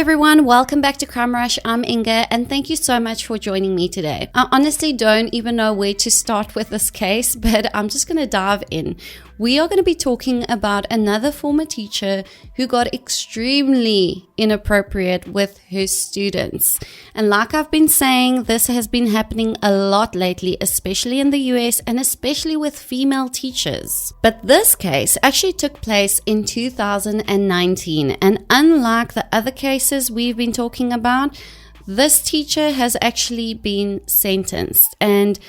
everyone, welcome back to Crime Rush. I'm Inga and thank you so much for joining me today. I honestly don't even know where to start with this case, but I'm just going to dive in. We are going to be talking about another former teacher who got extremely inappropriate with her students. And like I've been saying, this has been happening a lot lately, especially in the US and especially with female teachers. But this case actually took place in 2019, and unlike the other cases we've been talking about, this teacher has actually been sentenced, and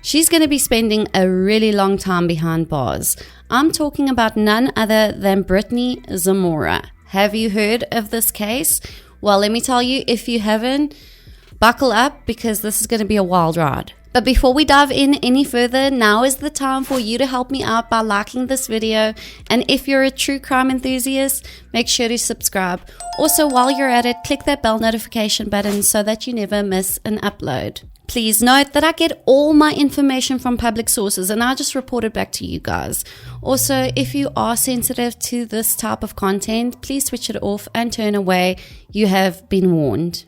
she's going to be spending a really long time behind bars. I'm talking about none other than Brittany Zamora. Have you heard of this case? Well, let me tell you, if you haven't, buckle up because this is going to be a wild ride. But before we dive in any further, now is the time for you to help me out by liking this video. And if you're a true crime enthusiast, make sure to subscribe. Also, while you're at it, click that bell notification button so that you never miss an upload. Please note that I get all my information from public sources and I just report it back to you guys. Also, if you are sensitive to this type of content, please switch it off and turn away. You have been warned.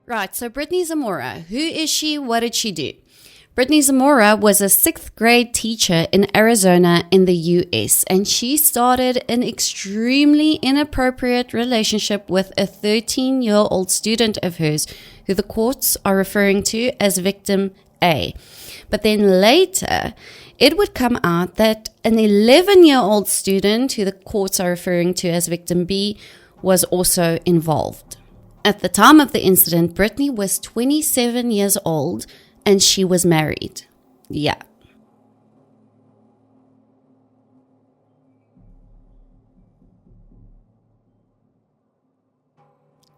Right, so Brittany Zamora, who is she? What did she do? Brittany Zamora was a 6th grade teacher in Arizona in the US, and she started an extremely inappropriate relationship with a 13-year-old student of hers, who the courts are referring to as Victim A. But then later, it would come out that an 11-year-old student, who the courts are referring to as Victim B, was also involved. At the time of the incident, Brittany was 27 years old and she was married. Yeah.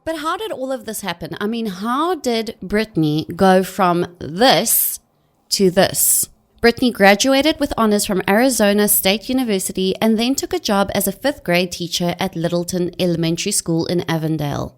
But how did all of this happen? I mean, how did Brittany go from this to this? Brittany graduated with honors from Arizona State University and then took a job as a 5th grade teacher at Littleton Elementary School in Avondale.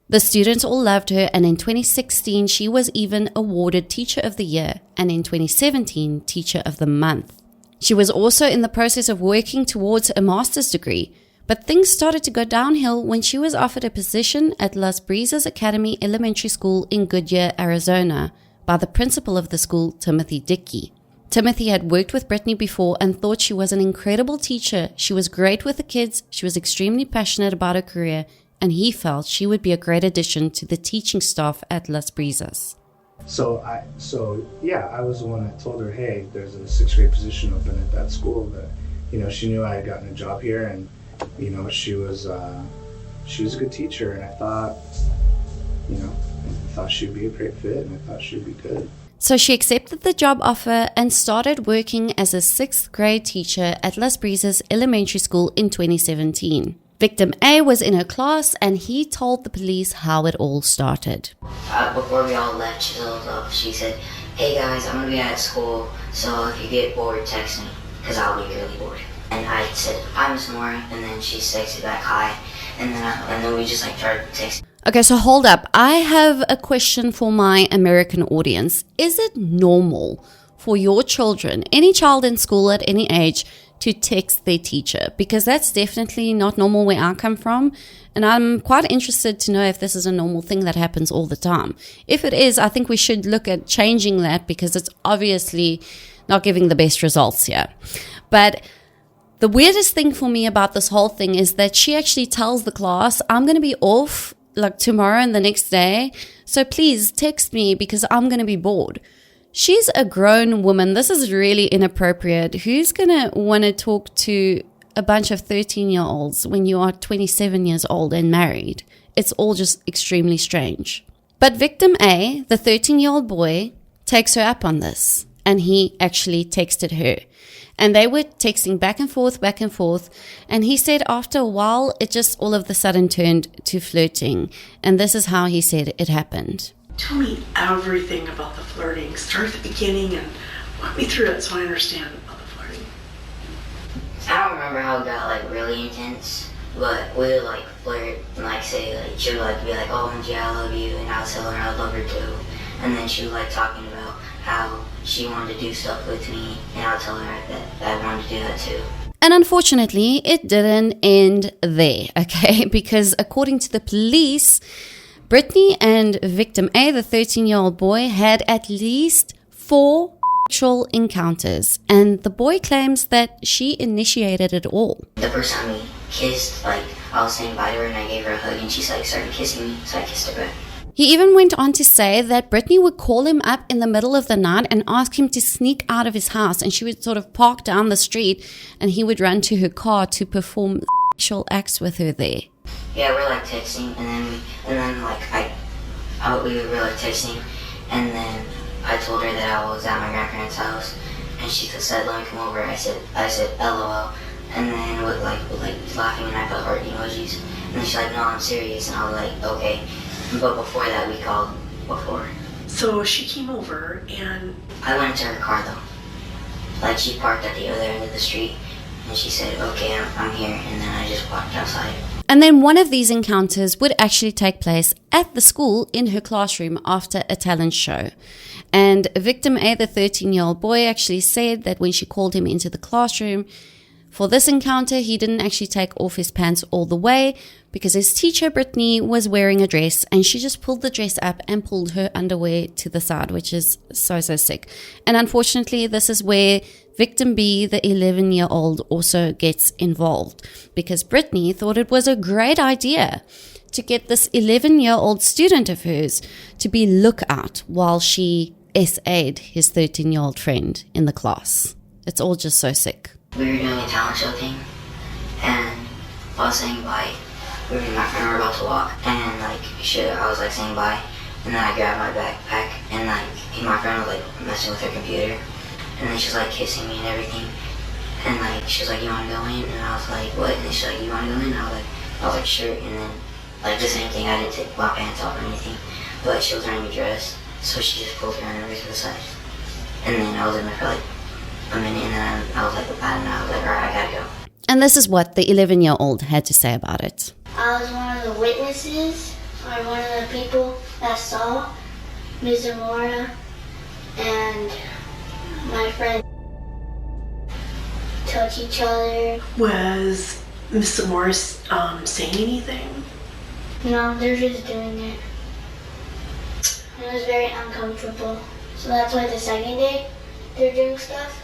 The students all loved her, and in 2016, she was even awarded Teacher of the Year, and in 2017, Teacher of the Month. She was also in the process of working towards a master's degree, but things started to go downhill when she was offered a position at Las Brisas Academy Elementary School in Goodyear, Arizona, by the principal of the school, Timothy Dickey. Timothy had worked with Brittany before and thought she was an incredible teacher. She was great with the kids, she was extremely passionate about her career, and he felt she would be a great addition to the teaching staff at Las Brisas. So I was the one that told her, hey, there's a 6th grade position open at that school that, she knew I had gotten a job here, and, she was a good teacher, and I thought she'd be a great fit, and I thought she'd be good. So she accepted the job offer and started working as a 6th grade teacher at Las Brisas Elementary School in 2017. Victim A was in her class and he told the police how it all started. Before we all left, she said, hey guys, I'm going to be at school, so if you get bored, text me, because I'll be really bored. And I said, hi Miss Zamora, and then she texted back hi, and then we just started texting. Okay, so hold up. I have a question for my American audience. Is it normal for your children, any child in school at any age, to text their teacher? Because that's definitely not normal where I come from, and I'm quite interested to know if this is a normal thing that happens all the time. If it is, I think we should look at changing that because it's obviously not giving the best results here. But the weirdest thing for me about this whole thing is that she actually tells the class, I'm going to be off tomorrow and the next day, so please text me because I'm going to be bored. She's a grown woman. This is really inappropriate. Who's going to want to talk to a bunch of 13-year-olds when you are 27 years old and married? It's all just extremely strange. But victim A, the 13-year-old boy, takes her up on this. and he actually texted her. And they were texting back and forth. And he said after a while, it just all of a sudden turned to flirting. And this is how he said it happened. Tell me everything about the flirting. Start at the beginning and walk me through it so I understand about the flirting. I don't remember how it got like really intense, but we would like flirt and like say like she would like be like, "Oh, MJ, I love you," and I would tell her I love her too. And then she was like talking about how she wanted to do stuff with me, and I'll tell her that I wanted to do that too. And unfortunately, it didn't end there, okay? Because according to the police, Brittany and victim A, the 13-year-old boy, had at least 4 sexual encounters, and the boy claims that she initiated it all. The first time we kissed, like I was saying bye to her and I gave her a hug and she like started kissing me, so I kissed her back. He even went on to say that Brittany would call him up in the middle of the night and ask him to sneak out of his house, and she would sort of park down the street and he would run to her car to perform sexual acts with her there. Yeah, we're like texting and then like we were like texting, and then I told her that I was at my grandparents' house, and she said, "Let me come over." I said LOL, and then with like laughing, and I put heart emojis, and then she's like, "No, I'm serious," and I was like, "Okay." But before that, we called before. So she came over and... I went into her car though. Like she parked at the other end of the street, and she said, "Okay, I'm here," and then I just walked outside. And then one of these encounters would actually take place at the school in her classroom after a talent show. And victim A, the 13-year-old boy, actually said that when she called him into the classroom for this encounter, he didn't actually take off his pants all the way because his teacher, Brittany, was wearing a dress, and she just pulled the dress up and pulled her underwear to the side, which is so sick. And unfortunately, this is where victim B, the 11-year-old, also gets involved because Brittany thought it was a great idea to get this 11-year-old student of hers to be lookout while she SA'd his 13-year-old friend in the class. It's all just so sick. We were doing a talent show thing, and I was saying bye. Me and my friend were about to walk, and like I was like saying bye, and then I grabbed my backpack, and like my friend was like messing with her computer, and then she's like kissing me and everything, and like she was like, "You want to go in?" And I was like, "What?" And she's like, "You want to go in?" And I was like, "Sure." And then like the same thing, I didn't take my pants off or anything, but she was wearing a dress, so she just pulled her underwear to the side, and then I was in there for like a minute, and then I was like, I don't know, I was like, "Alright, I gotta go." And this is what the 11-year-old had to say about it. I was one of the witnesses, or one of the people that saw Ms. Zamora and my friend touch each other. Was Miss Zamora saying anything? No, they're just doing it. It was very uncomfortable. So that's why the second day they're doing stuff,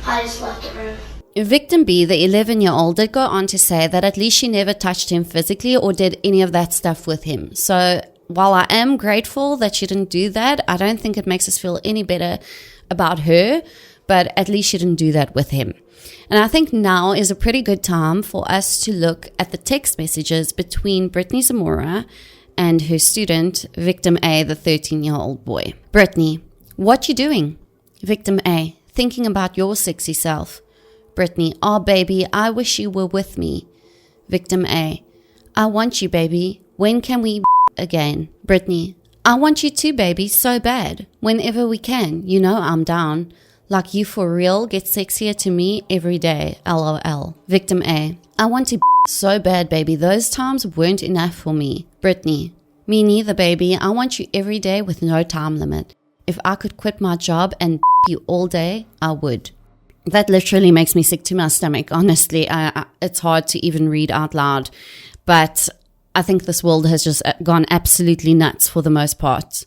I just left the room. Victim B, the 11-year-old, did go on to say that at least she never touched him physically or did any of that stuff with him. So while I am grateful that she didn't do that, I don't think it makes us feel any better about her, but at least she didn't do that with him. And I think now is a pretty good time for us to look at the text messages between Brittany Zamora and her student, victim A, the 13-year-old boy. Brittany, what you doing? Victim A, thinking about your sexy self. Brittany, oh baby, I wish you were with me. Victim A, I want you, baby. When can we again? Brittany, I want you too, baby, so bad. Whenever we can, you know I'm down. Like you for real, get sexier to me every day, LOL. Victim A, I want to so bad, baby. Those times weren't enough for me. Brittany, me neither, baby. I want you every day with no time limit. If I could quit my job and you all day, I would. That literally makes me sick to my stomach, honestly. It's hard to even read out loud. But I think this world has just gone absolutely nuts for the most part.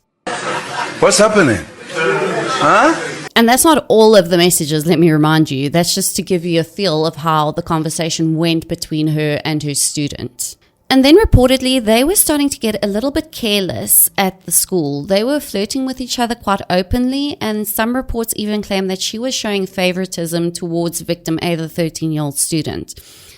What's happening? Huh? And that's not all of the messages, let me remind you. That's just to give you a feel of how the conversation went between her and her student. And then reportedly, they were starting to get a little bit careless at the school. They were flirting with each other quite openly, and some reports even claim that she was showing favoritism towards victim A, the 13-year-old student.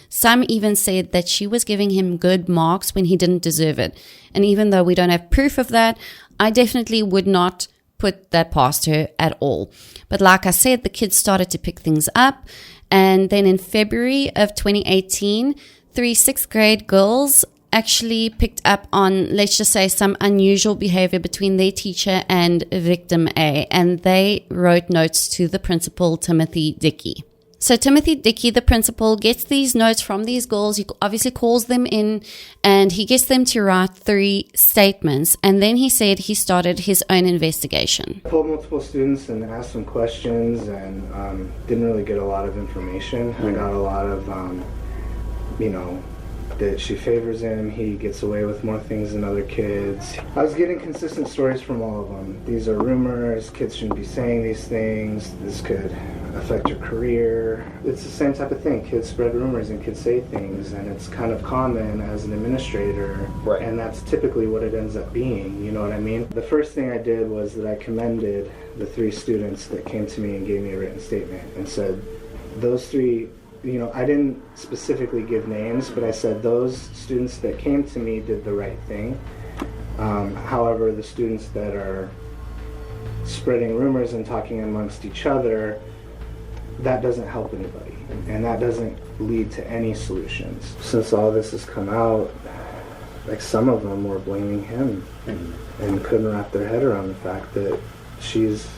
Some even said that she was giving him good marks when he didn't deserve it. And even though we don't have proof of that, I definitely would not put that past her at all. But like I said, the kids started to pick things up. And then in February of 2018, 3 6th grade girls actually picked up on, let's just say, some unusual behavior between their teacher and victim A. And they wrote notes to the principal, Timothy Dickey. So Timothy Dickey, the principal, gets these notes from these girls. He obviously calls them in and he gets them to write 3 statements. And then he said he started his own investigation. I pulled multiple students and asked them questions and didn't really get a lot of information. I got a lot of, that she favors him, he gets away with more things than other kids. I was getting consistent stories from all of them. These are rumors, kids shouldn't be saying these things, this could affect your career. It's the same type of thing. Kids spread rumors and kids say things, and it's kind of common as an administrator, right. And that's typically what it ends up being, you know what I mean? The first thing I did was that I commended the 3 students that came to me and gave me a written statement and said, those 3, I didn't specifically give names, but I said those students that came to me did the right thing. However, the students that are spreading rumors and talking amongst each other, that doesn't help anybody, and that doesn't lead to any solutions. Since all this has come out, like some of them were blaming him and couldn't wrap their head around the fact that she's,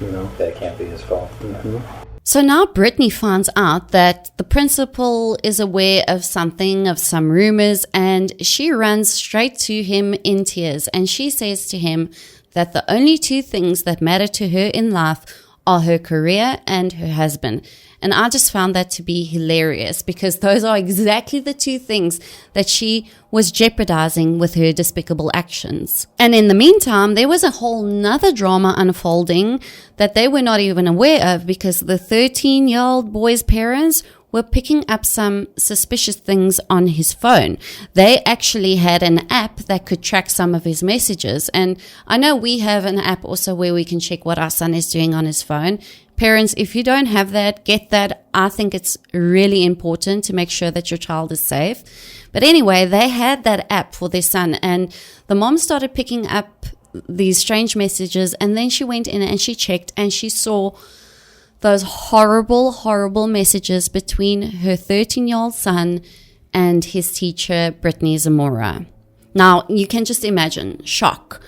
that it can't be his fault. Mm-hmm. So now Brittany finds out that the principal is aware of something, of some rumors, and she runs straight to him in tears. And she says to him that the only 2 things that matter to her in life are her career and her husband. And I just found that to be hilarious because those are exactly the 2 things that she was jeopardizing with her despicable actions. And in the meantime, there was a whole nother drama unfolding that they were not even aware of because the 13-year-old boy's parents were picking up some suspicious things on his phone. They actually had an app that could track some of his messages. And I know we have an app also where we can check what our son is doing on his phone. Parents, if you don't have that, get that. I think it's really important to make sure that your child is safe. But anyway, they had that app for their son, and the mom started picking up these strange messages, and then she went in and she checked and she saw those horrible, horrible messages between her 13-year-old son and his teacher, Brittany Zamora. Now, you can just imagine shock,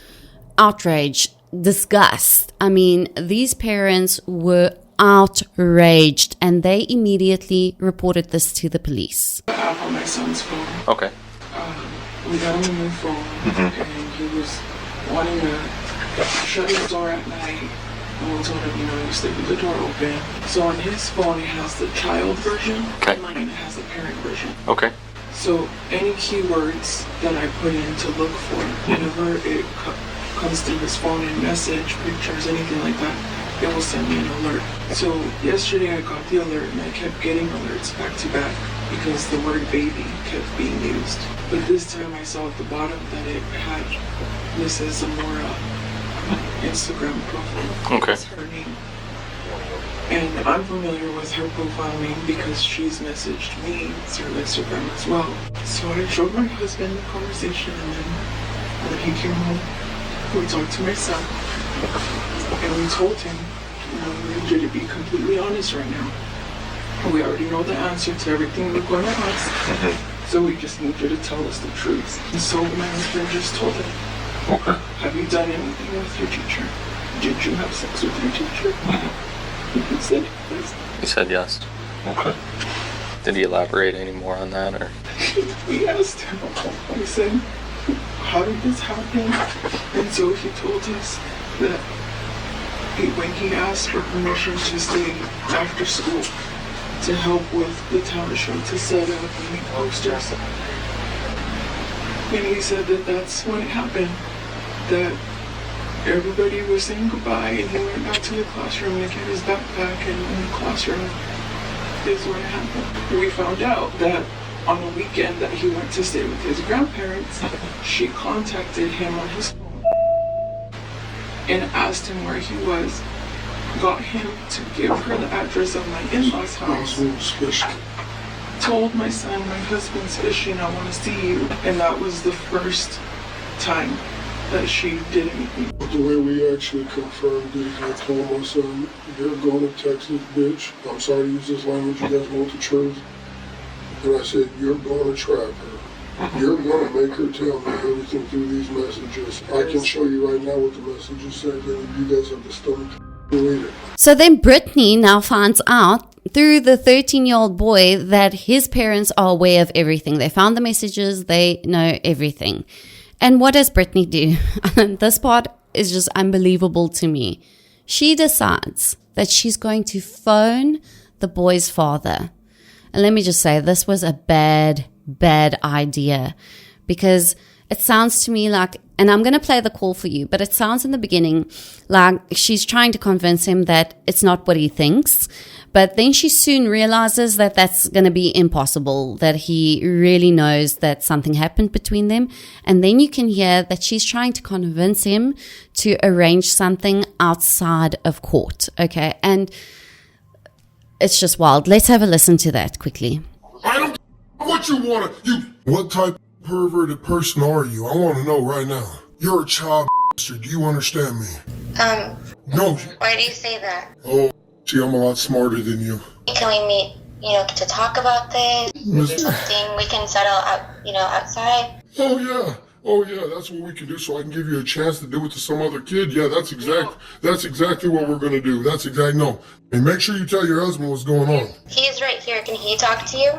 outrage, disgust. I mean, these parents were outraged and they immediately reported this to the police. I have on my son's phone. Okay. We got him a new phone, and he was wanting to shut his door at night. And we told him, you sleep with the door open. So on his phone, it has the child version, okay, and mine it has the parent version. Okay. So any keywords that I put in to look for, whenever it comes through his phone and message, pictures, anything like that, it will send me an alert. So yesterday I got the alert and I kept getting alerts back to back because the word baby kept being used. But this time I saw at the bottom that it had Mrs. Zamora Instagram profile. Okay. That's her name. And I'm familiar with her profile name because she's messaged me through Instagram as well. So I showed my husband the conversation, and then when he came home, we talked to my son, and we told him, we need you to be completely honest right now. We already know the answer to everything we're going to ask, so we just need you to tell us the truth. And so my husband just told him, Okay. have you done anything with your teacher? Did you have sex with your teacher? He said yes. He said yes. Okay. Did he elaborate any more on that, or? We asked him. We said, how did this happen? And so he told us that when he asked for permission to stay after school to help with the township to set up and make posters, and he said that that's when it happened, that everybody was saying goodbye and he went back to the classroom to get his backpack, and in the classroom is when it happened. We found out that on the weekend that he went to stay with his grandparents, she contacted him on his phone and asked him where he was, got him to give her the address of my in-laws house, told my son, my husband's fishing, I want to see you. And that was the first time that she didn't. The way we actually confirmed it, I told my son, you're going to Texas, bitch. I'm sorry to use this language, you guys want the truth. And I said, you're going to trap her. You're going to make her tell me everything through these messages. I can show you right now what the messages say, and you guys have the stomach to read it. So then Brittany now finds out through the 13-year-old boy that his parents are aware of everything. They found the messages, they know everything. And what does Brittany do? This part is just unbelievable to me. She decides that she's going to phone the boy's father. And let me just say, this was a bad idea, because it sounds to me like, and I'm going to play the call for you, but it sounds in the beginning like she's trying to convince him that it's not what he thinks. But then she soon realizes that that's going to be impossible, that he really knows that something happened between them. And then you can hear that she's trying to convince him to arrange something outside of court. Okay. And it's just wild. Let's have a listen to that quickly. I don't care what you want to. What type of perverted person are you? I want to know right now. You're a child bastard. Do you understand me? No. Why do you say that? Oh, see, I'm a lot smarter than you. Can we meet, to talk about this? Something we can settle out, outside? Oh yeah, that's what we can do, so I can give you a chance to do it to some other kid. Yeah, that's exactly what we're gonna do. No. And make sure you tell your husband what's going on. He's right here. Can he talk to you?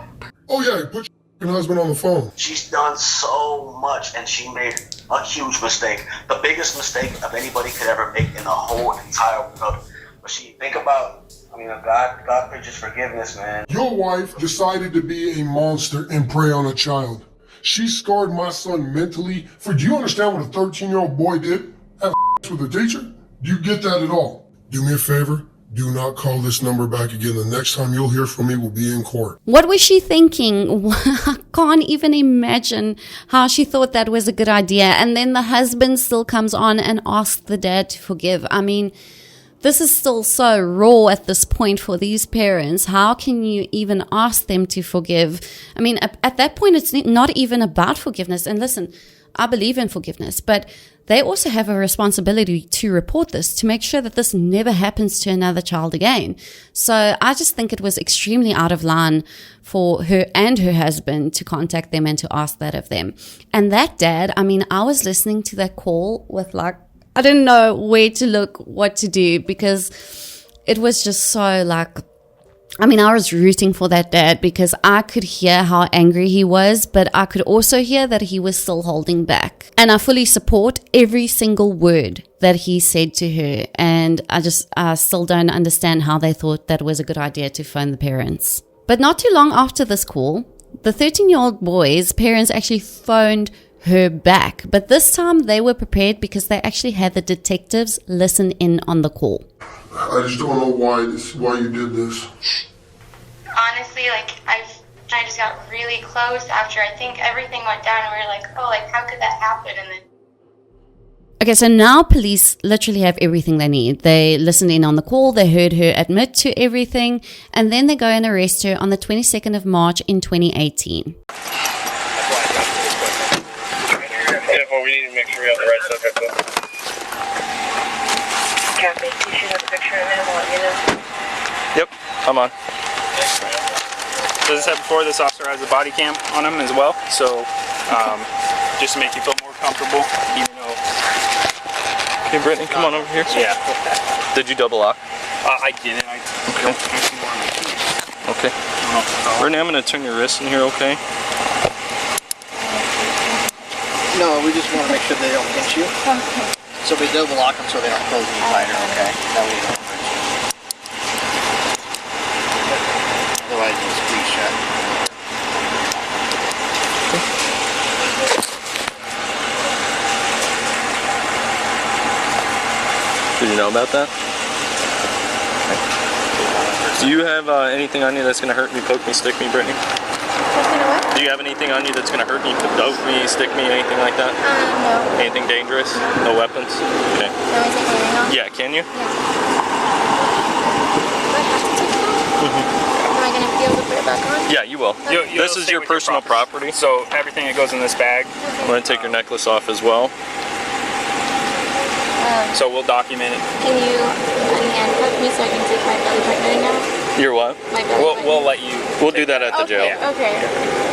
Oh yeah, put your husband on the phone. She's done so much, and she made a huge mistake. The biggest mistake of anybody could ever make in the whole entire world. But think about, God preaches forgiveness, man. Your wife decided to be a monster and prey on a child. She scarred my son mentally. Do you understand what a 13-year-old boy did? Have with a teacher? Do you get that at all? Do me a favor. Do not call this number back again. The next time you'll hear from me will be in court. What was she thinking? I can't even imagine how she thought that was a good idea. And then the husband still comes on and asks the dad to forgive. This is still so raw at this point for these parents. How can you even ask them to forgive? At that point, it's not even about forgiveness. And listen, I believe in forgiveness, but they also have a responsibility to report this, to make sure that this never happens to another child again. So I just think it was extremely out of line for her and her husband to contact them and to ask that of them. And that dad, I was listening to that call with I didn't know where to look, what to do, because it was just so I was rooting for that dad, because I could hear how angry he was, but I could also hear that he was still holding back. And I fully support every single word that he said to her. And I still don't understand how they thought that was a good idea to phone the parents. But not too long after this call, the 13-year-old boy's parents actually phoned her back. But this time they were prepared, because they actually had the detectives listen in on the call. I just don't know why you did this. Honestly, I just got really close after I think everything went down, and we were like, oh, how could that happen? And then. Okay, so now police literally have everything they need. They listened in on the call, they heard her admit to everything, and then they go and arrest her on the 22nd of March in 2018. We need to make sure we have the right subject though. Kathy, you should have a picture of him while you know. Yep, I'm on. So as I said before, this officer has a body cam on him as well, so just to make you feel more comfortable, even though... Hey Brittany, come on over here. Yeah. Did you double lock? I didn't. Okay. Brittany, I'm going to turn your wrist in here, okay? No, we just want to make sure they don't pinch you. Okay. So we double lock them so they don't close any tighter, okay? That way they don't hurt you. Otherwise you squeeze shut. Did you know about that? Okay. Do you have anything on you that's going to hurt me, poke me, stick me, Brittany? Do you have anything on you that's going to hurt me, poke me, stick me, anything like that? No. Anything dangerous? No weapons? Okay. Can I take my ring off? Yeah, can you? Yes. Do I have to take it off? Am I going to be able to put it back on? Yeah, you will. Okay. This is your personal property. So everything that goes in this bag. I'm going to take your necklace off as well. So we'll document it. Can you unhandcuff me so I can take my belly button now? You're what? My belly button. We'll let you. We'll do that at the jail. Yeah. Okay.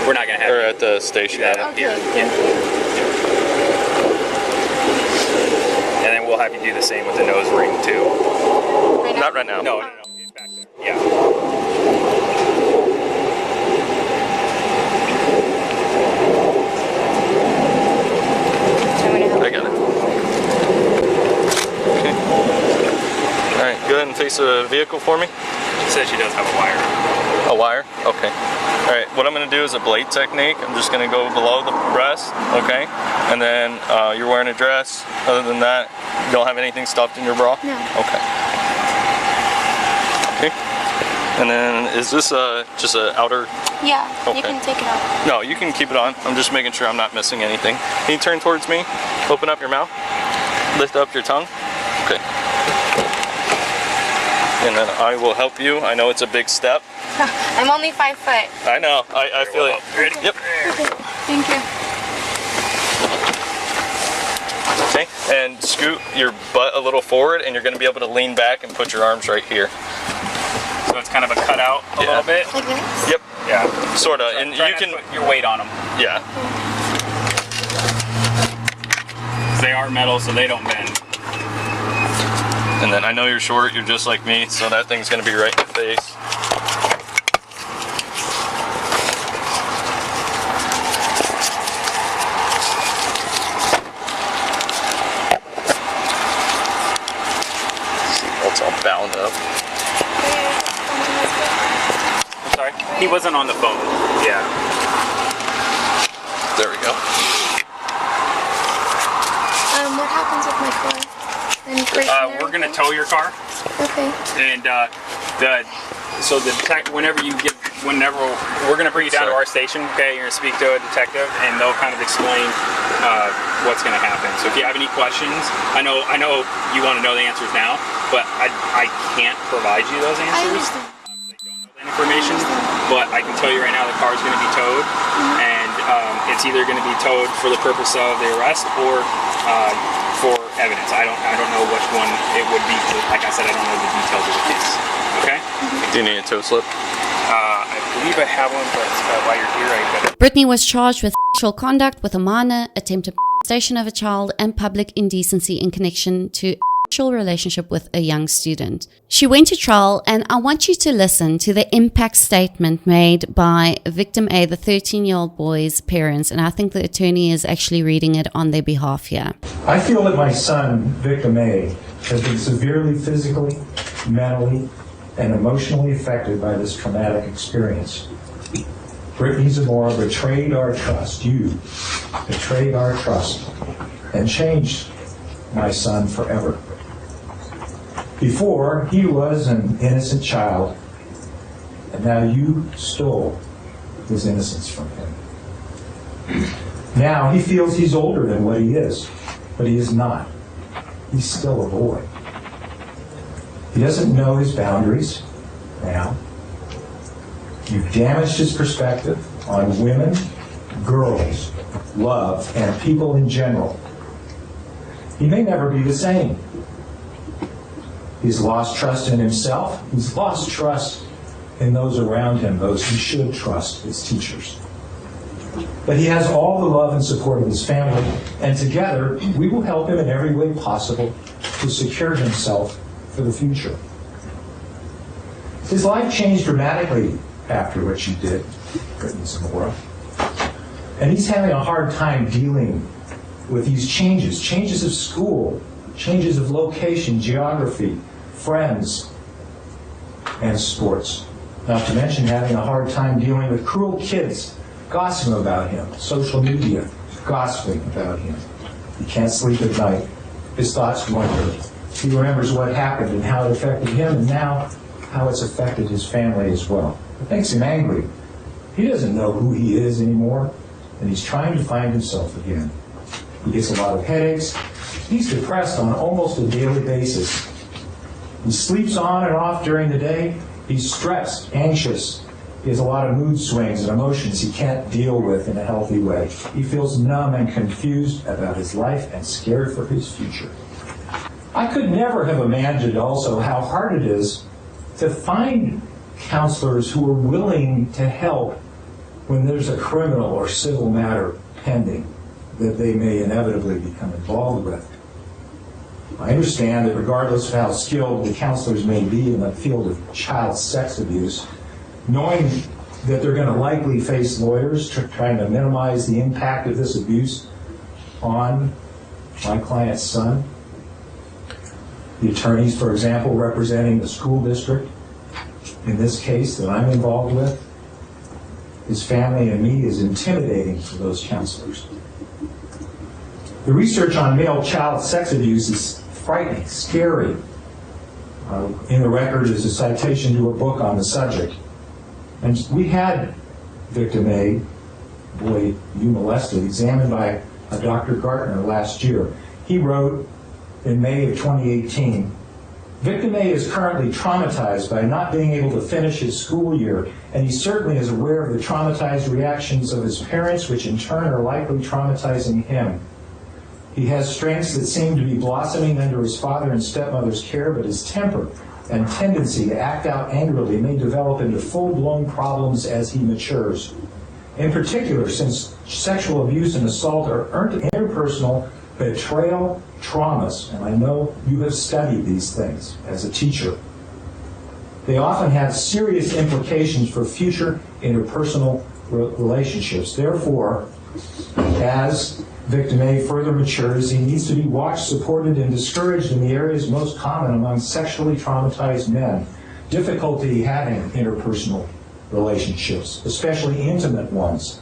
We're not gonna have Or you at the station. do that up here. Yeah. And then we'll have you do the same with the nose ring too. Right now? Not right now. No. It's back there. Yeah. I got it. Okay. All right, go ahead and face the vehicle for me. She says she does have a wire. A wire? Okay. All right, what I'm gonna do is a blade technique. I'm just gonna go below the breast, okay? And then you're wearing a dress. Other than that, you don't have anything stuffed in your bra? No. Okay. Okay. And then is this just an outer? Yeah, Okay. you can take it off. No, you can keep it on. I'm just making sure I'm not missing anything. Can you turn towards me? Open up your mouth. Lift up your tongue. Okay. And then I will help you. I know it's a big step. I'm only 5 foot. I know. I feel it. Ready? Yep. Okay, thank you. Okay. And scoot your butt a little forward, and you're going to be able to lean back and put your arms right here. So it's kind of a cutout a little bit. Like this? Yep. Yeah. Sort of. And Try you not can. to put your weight on them. Yeah. They are metal, so they don't bend. And then I know you're short. You're just like me, so that thing's going to be right in the face. It's all bound up. I'm sorry. He wasn't on the phone. Yeah. There we go. What happens with my car? We're gonna tow your car, Okay. and whenever we're gonna bring you down to our station. Okay, you're gonna speak to a detective, and they'll kind of explain what's gonna happen. So if you have any questions, I know you want to know the answers now, but I can't provide you those answers. I understand. Information, but I can tell you right now the car is going to be towed, and it's either going to be towed for the purpose of the arrest or for evidence. I don't know which one it would be. Like I said, I don't know the details of the case. Okay. Do you need a tow slip? I believe I have one, but while you're here, I better. Brittany was charged with sexual conduct with a minor, attempted molestation of a child, and public indecency in connection to relationship with a young student. She went to trial, and I want you to listen to the impact statement made by victim A, the 13-year-old boy's parents, and I think the attorney is actually reading it on their behalf here. I feel that my son, victim A, has been severely physically, mentally, and emotionally affected by this traumatic experience. Brittany Zamora betrayed our trust. You betrayed our trust and changed my son forever. Before, he was an innocent child, and now you stole his innocence from him. Now he feels he's older than what he is, but he is not. He's still a boy. He doesn't know his boundaries now. You've damaged his perspective on women, girls, love, and people in general. He may never be the same. He's lost trust in himself. He's lost trust in those around him, those he should trust, his teachers. But he has all the love and support of his family, and together we will help him in every way possible to secure himself for the future. His life changed dramatically after what you did, Brittany Zamora. And he's having a hard time dealing with these changes of school, changes of location, geography, friends, and sports. Not to mention having a hard time dealing with cruel kids gossiping about him, social media gossiping about him. He can't sleep at night. His thoughts wander. He remembers what happened and how it affected him, and now how it's affected his family as well. It makes him angry. He doesn't know who he is anymore, and he's trying to find himself again. He gets a lot of headaches. He's depressed on almost a daily basis. He sleeps on and off during the day. He's stressed, anxious. He has a lot of mood swings and emotions he can't deal with in a healthy way. He feels numb and confused about his life and scared for his future. I could never have imagined also how hard it is to find counselors who are willing to help when there's a criminal or civil matter pending that they may inevitably become involved with. I understand that regardless of how skilled the counselors may be in the field of child sex abuse, knowing that they're going to likely face lawyers trying to minimize the impact of this abuse on my client's son, the attorneys, for example, representing the school district, in this case that I'm involved with, his family and me, is intimidating for those counselors. The research on male child sex abuse is frightening, scary. In the record is a citation to a book on the subject. And we had victim A, boy you molested, examined by Dr. Gartner last year. He wrote in May of 2018, victim A is currently traumatized by not being able to finish his school year, and he certainly is aware of the traumatized reactions of his parents, which in turn are likely traumatizing him. He has strengths that seem to be blossoming under his father and stepmother's care, but his temper and tendency to act out angrily may develop into full-blown problems as he matures. In particular, since sexual abuse and assault are interpersonal betrayal traumas, and I know you have studied these things as a teacher, they often have serious implications for future interpersonal relationships. Therefore, as victim A further matures, he needs to be watched, supported, and discouraged in the areas most common among sexually traumatized men. Difficulty having interpersonal relationships, especially intimate ones.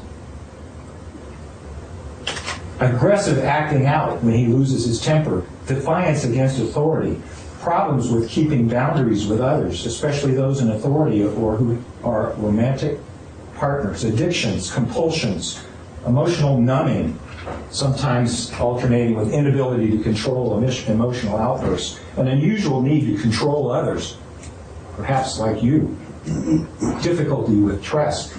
Aggressive acting out when he loses his temper, defiance against authority, problems with keeping boundaries with others, especially those in authority or who are romantic partners, addictions, compulsions, emotional numbing, sometimes alternating with inability to control emotional outbursts, an unusual need to control others, perhaps like you, difficulty with trust,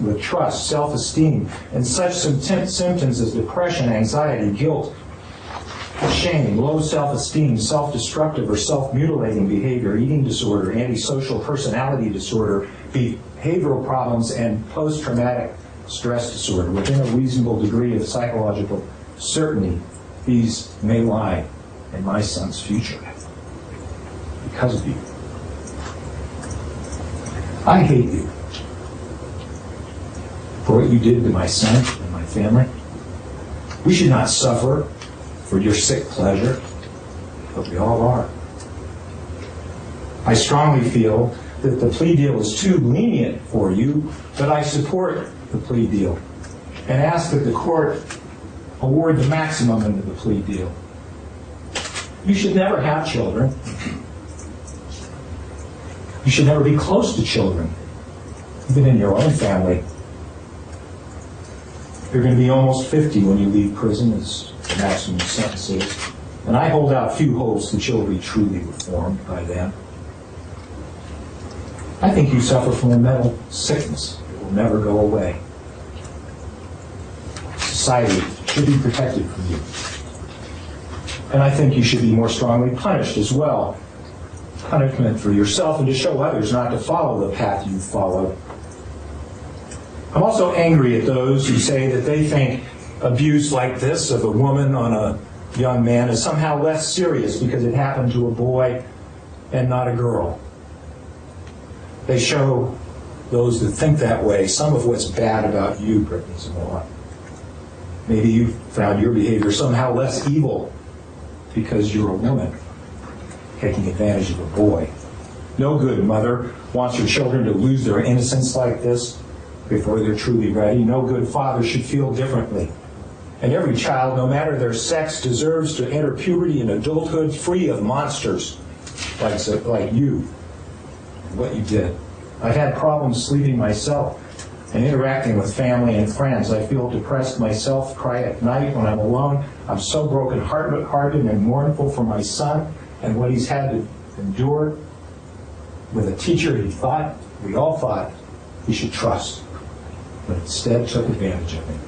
self-esteem, and such symptoms as depression, anxiety, guilt, shame, low self-esteem, self-destructive or self-mutilating behavior, eating disorder, antisocial personality disorder, behavioral problems, and post-traumatic stress disorder. Within a reasonable degree of psychological certainty, these may lie in my son's future because of you. I hate you for what you did to my son and my family. We should not suffer for your sick pleasure, but we all are. I strongly feel that the plea deal is too lenient for you, but I support the plea deal and ask that the court award the maximum under the plea deal. You should never have children. You should never be close to children, even in your own family. You're going to be almost 50 when you leave prison, as the maximum sentence is. And I hold out few hopes that you'll be truly reformed by then. I think you suffer from a mental sickness that will never go away. Society should be protected from you. And I think you should be more strongly punished as well. Punishment for yourself and to show others not to follow the path you followed. I'm also angry at those who say that they think abuse like this of a woman on a young man is somehow less serious because it happened to a boy and not a girl. They show those that think that way some of what's bad about you, Brittany Zamora. Maybe you found your behavior somehow less evil because you're a woman taking advantage of a boy. No good mother wants her children to lose their innocence like this before they're truly ready. No good father should feel differently. And every child, no matter their sex, deserves to enter puberty and adulthood free of monsters like you and what you did. I've had problems sleeping myself and interacting with family and friends. I feel depressed myself, cry at night when I'm alone. I'm so broken-hearted and mournful for my son and what he's had to endure with a teacher we all thought he should trust, but instead took advantage of him.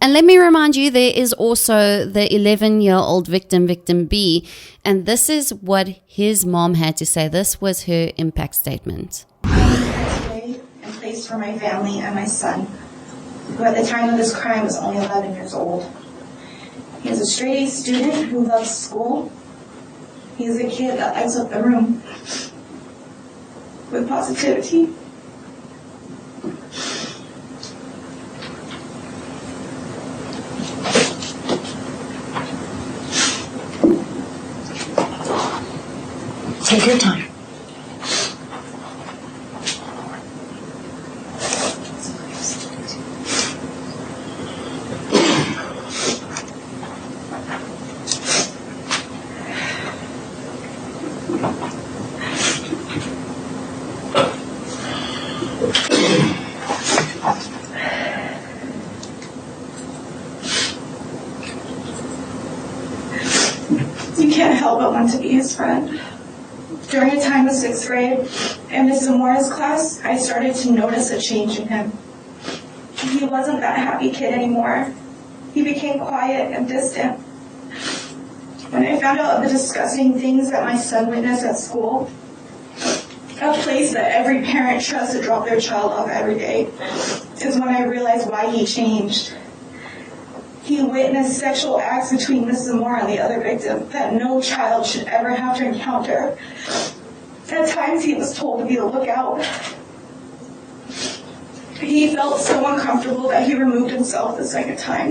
And let me remind you, there is also the 11-year-old victim B, and this is what his mom had to say. This was her impact statement. And place for my family and my son, who at the time of this crime was only 11 years old. He is a straight A student who loves school. He is a kid that lights up the room with positivity. Take your time. You can't help but want to be his friend. During a time of 6th grade, in Miss Zamora's class, I started to notice a change in him. He wasn't that happy kid anymore. He became quiet and distant. When I found out of the disgusting things that my son witnessed at school, a place that every parent trusts to drop their child off every day, is when I realized why he changed. He witnessed sexual acts between Miss Zamora and the other victim that no child should ever have to encounter. At times he was told to be a lookout. He felt so uncomfortable that he removed himself the second time.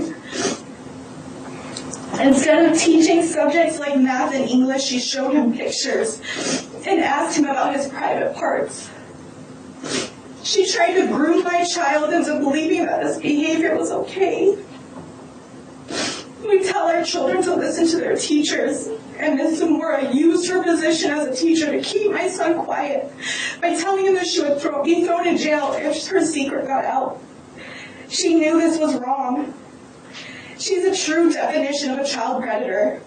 Instead of teaching subjects like math and English, she showed him pictures and asked him about his private parts. She tried to groom my child into believing that this behavior was okay. We tell our children to listen to their teachers, and Miss Zamora used her position as a teacher to keep my son quiet by telling him that she would be thrown in jail if her secret got out. She knew this was wrong. She's a true definition of a child predator.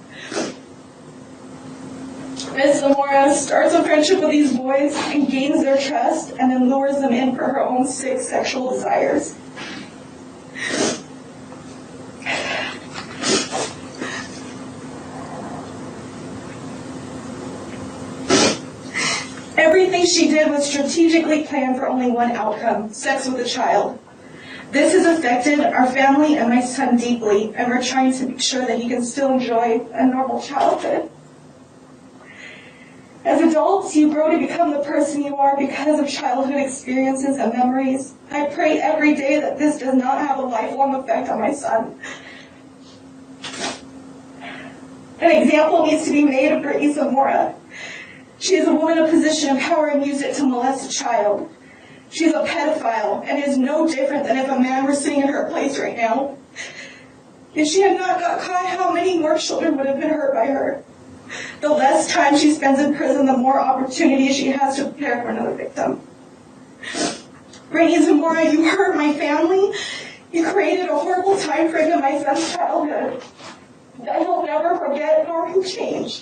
Miss Zamora starts a friendship with these boys and gains their trust and then lures them in for her own sick sexual desires. Everything she did was strategically planned for only one outcome: sex with a child. This has affected our family and my son deeply, and we're trying to make sure that he can still enjoy a normal childhood. As adults, you grow to become the person you are because of childhood experiences and memories. I pray every day that this does not have a lifelong effect on my son. An example needs to be made of Brittany Zamora. She is a woman of position of power and used it to molest a child. She is a pedophile and is no different than if a man were sitting in her place right now. If she had not got caught, how many more children would have been hurt by her? The less time she spends in prison, the more opportunity she has to prepare for another victim. Brittany Zamora, you hurt my family. You created a horrible time frame in my son's childhood that he'll never forget nor can change.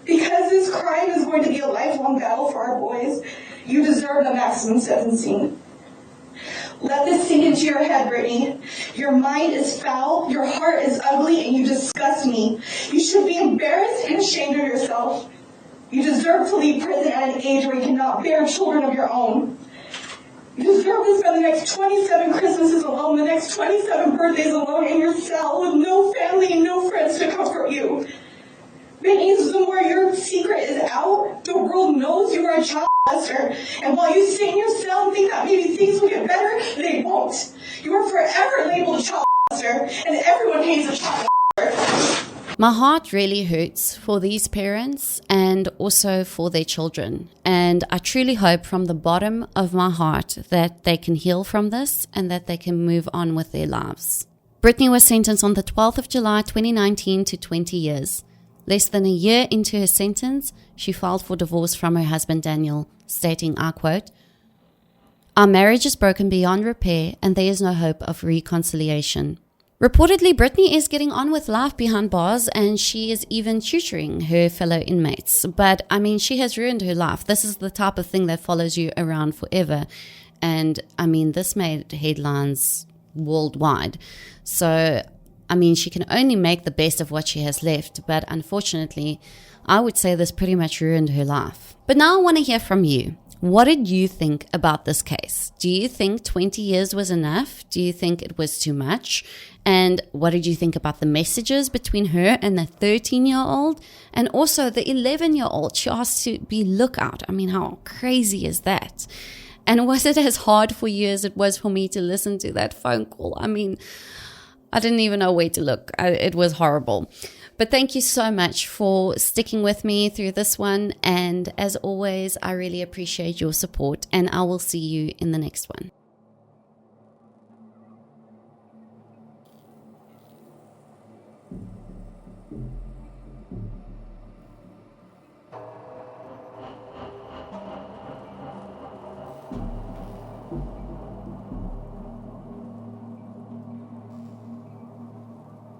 Because this crime is going to be a lifelong battle for our boys, you deserve the maximum sentencing. Let this sink into your head, Brittany. Your mind is foul, your heart is ugly, and you disgust me. You should be embarrassed and ashamed of yourself. You deserve to leave prison at an age where you cannot bear children of your own. You deserve to spend the next 27 Christmases alone, the next 27 birthdays alone in your cell with no family and no friends to comfort you. Brittany Zamora, your secret is out. The world knows you are a child molester. And while you sit in your cell and think that maybe things will get better, they won't. You are forever labeled a child molester, and everyone hates a child molester. My heart really hurts for these parents and also for their children. And I truly hope from the bottom of my heart that they can heal from this and that they can move on with their lives. Brittany was sentenced on the 12th of July 2019 to 20 years. Less than a year into her sentence, she filed for divorce from her husband Daniel, stating, I quote, "Our marriage is broken beyond repair and there is no hope of reconciliation." Reportedly, Brittany is getting on with life behind bars and she is even tutoring her fellow inmates. But, I mean, she has ruined her life. This is the type of thing that follows you around forever. And, I mean, this made headlines worldwide. So, I mean, she can only make the best of what she has left. But unfortunately, I would say this pretty much ruined her life. But now I want to hear from you. What did you think about this case? Do you think 20 years was enough? Do you think it was too much? And what did you think about the messages between her and the 13-year-old? And also the 11-year-old, she asked to be lookout. I mean, how crazy is that? And was it as hard for you as it was for me to listen to that phone call? I mean, I didn't even know where to look. It was horrible. But thank you so much for sticking with me through this one. And as always, I really appreciate your support, and I will see you in the next one.